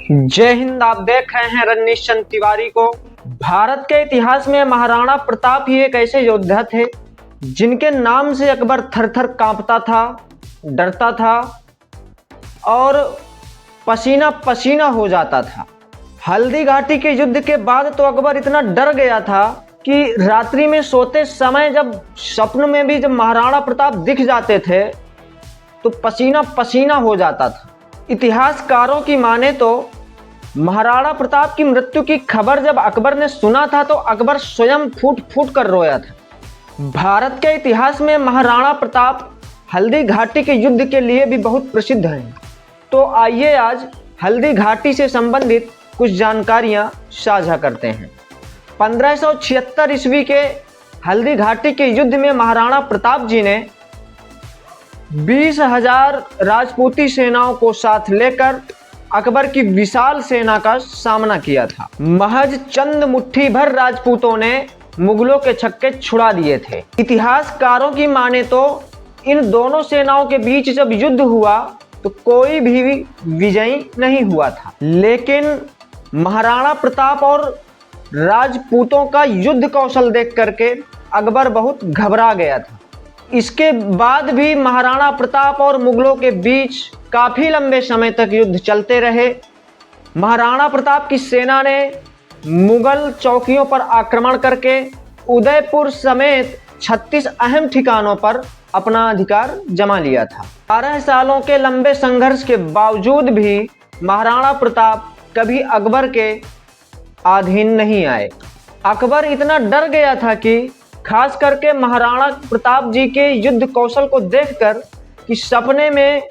जय हिंद। आप देख रहे हैं रजनीश चंद्र तिवारी को। भारत के इतिहास में महाराणा प्रताप ही एक ऐसे योद्धा थे जिनके नाम से अकबर थर थर कांपता था, डरता था और पसीना पसीना हो जाता था। हल्दी घाटी के युद्ध के बाद तो अकबर इतना डर गया था कि रात्रि में सोते समय जब स्वप्न में भी जब महाराणा प्रताप दिख जाते थे तो पसीना पसीना हो जाता था। इतिहासकारों की माने तो महाराणा प्रताप की मृत्यु की खबर जब अकबर ने सुना था तो अकबर स्वयं फूट फूट कर रोया था। भारत के इतिहास में महाराणा प्रताप हल्दी घाटी के युद्ध के लिए भी बहुत प्रसिद्ध हैं। तो आइए आज हल्दी घाटी से संबंधित कुछ जानकारियां साझा करते हैं। 1576 ईस्वी के हल्दी घाटी के युद्ध में महाराणा प्रताप जी ने 20,000 राजपूती सेनाओं को साथ लेकर अकबर की विशाल सेना का सामना किया था। महज चंद मुट्ठी भर राजपूतों ने मुगलों के छक्के छुड़ा दिए थे। इतिहासकारों की माने तो इन दोनों सेनाओं के बीच जब युद्ध हुआ तो कोई भी विजयी नहीं हुआ था, लेकिन महाराणा प्रताप और राजपूतों का युद्ध कौशल देख करके अकबर बहुत घबरा गया था। इसके बाद भी महाराणा प्रताप और मुगलों के बीच काफी लंबे समय तक युद्ध चलते रहे। महाराणा प्रताप की सेना ने मुगल चौकियों पर आक्रमण करके उदयपुर समेत 36 अहम ठिकानों पर अपना अधिकार जमा लिया था। 12 सालों के लंबे संघर्ष के बावजूद भी महाराणा प्रताप कभी अकबर के अधीन नहीं आए। अकबर इतना डर गया था कि खास करके महाराणा प्रताप जी के युद्ध कौशल को देखकर कि सपने में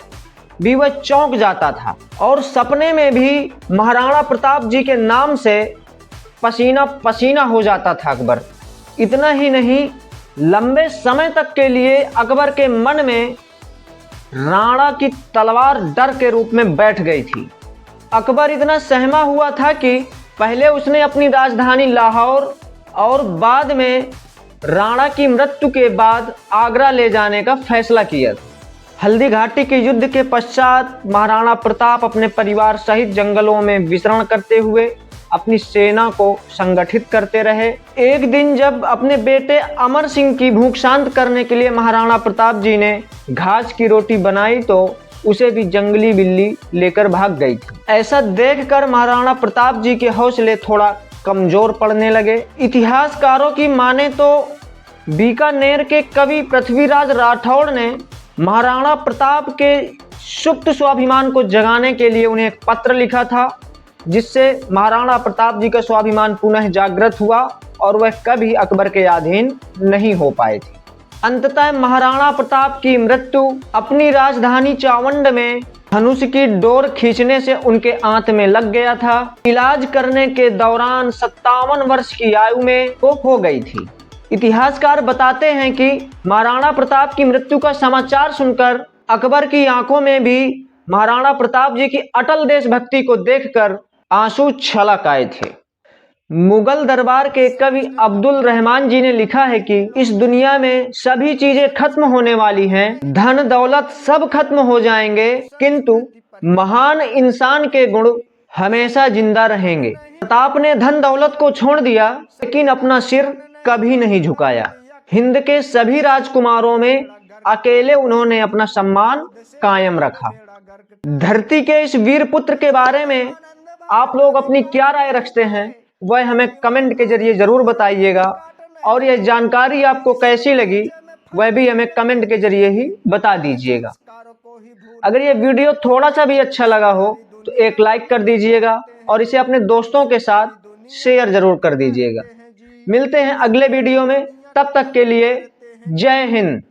भी वह चौंक जाता था और सपने में भी महाराणा प्रताप जी के नाम से पसीना पसीना हो जाता था अकबर। इतना ही नहीं, लंबे समय तक के लिए अकबर के मन में राणा की तलवार डर के रूप में बैठ गई थी। अकबर इतना सहमा हुआ था कि पहले उसने अपनी राजधानी लाहौर और बाद में राणा की मृत्यु के बाद आगरा ले जाने का फैसला किया। हल्दी घाटी के युद्ध के पश्चात महाराणा प्रताप अपने परिवार सहित जंगलों में विचरण करते हुए अपनी सेना को संगठित करते रहे। एक दिन जब अपने बेटे अमर सिंह की भूख शांत करने के लिए महाराणा प्रताप जी ने घास की रोटी बनाई तो उसे भी जंगली बिल्ली लेकर भाग गई थी। ऐसा देखकर महाराणा प्रताप जी के हौसले थोड़ा कमजोर पड़ने लगे। इतिहासकारों की माने तो बीकानेर के कवि पृथ्वीराज राठौड़ ने महाराणा प्रताप के सुप्त स्वाभिमान को जगाने के लिए उन्हें एक पत्र लिखा था, जिससे महाराणा प्रताप जी का स्वाभिमान पुनः जागृत हुआ और वह कभी अकबर के अधीन नहीं हो पाए थे। अंततः महाराणा प्रताप की मृत्यु अपनी राजधानी चावंड में धनुष की डोर खींचने से उनके आंत में लग गया था। इलाज करने के दौरान 57 वर्ष की आयु में वो हो गई थी। इतिहासकार बताते हैं कि महाराणा प्रताप की मृत्यु का समाचार सुनकर अकबर की आंखों में भी महाराणा प्रताप जी की अटल देशभक्ति को देखकर आंसू छलक आए थे। मुगल दरबार के कवि अब्दुल रहमान जी ने लिखा है कि इस दुनिया में सभी चीजें खत्म होने वाली हैं, धन दौलत सब खत्म हो जाएंगे, किंतु महान इंसान के गुण हमेशा जिंदा रहेंगे। प्रताप ने धन दौलत को छोड़ दिया लेकिन अपना सिर कभी नहीं झुकाया। हिंद के सभी राजकुमारों में अकेले उन्होंने अपना सम्मान कायम रखा। धरती के इस वीर पुत्र के बारे में आप लोग अपनी क्या राय रखते हैं वह हमें कमेंट के जरिए जरूर बताइएगा, और यह जानकारी आपको कैसी लगी वह भी हमें कमेंट के जरिए ही बता दीजिएगा। अगर यह वीडियो थोड़ा सा भी अच्छा लगा हो तो एक लाइक कर दीजिएगा और इसे अपने दोस्तों के साथ शेयर जरूर कर दीजिएगा। मिलते हैं अगले वीडियो में, तब तक के लिए जय हिंद।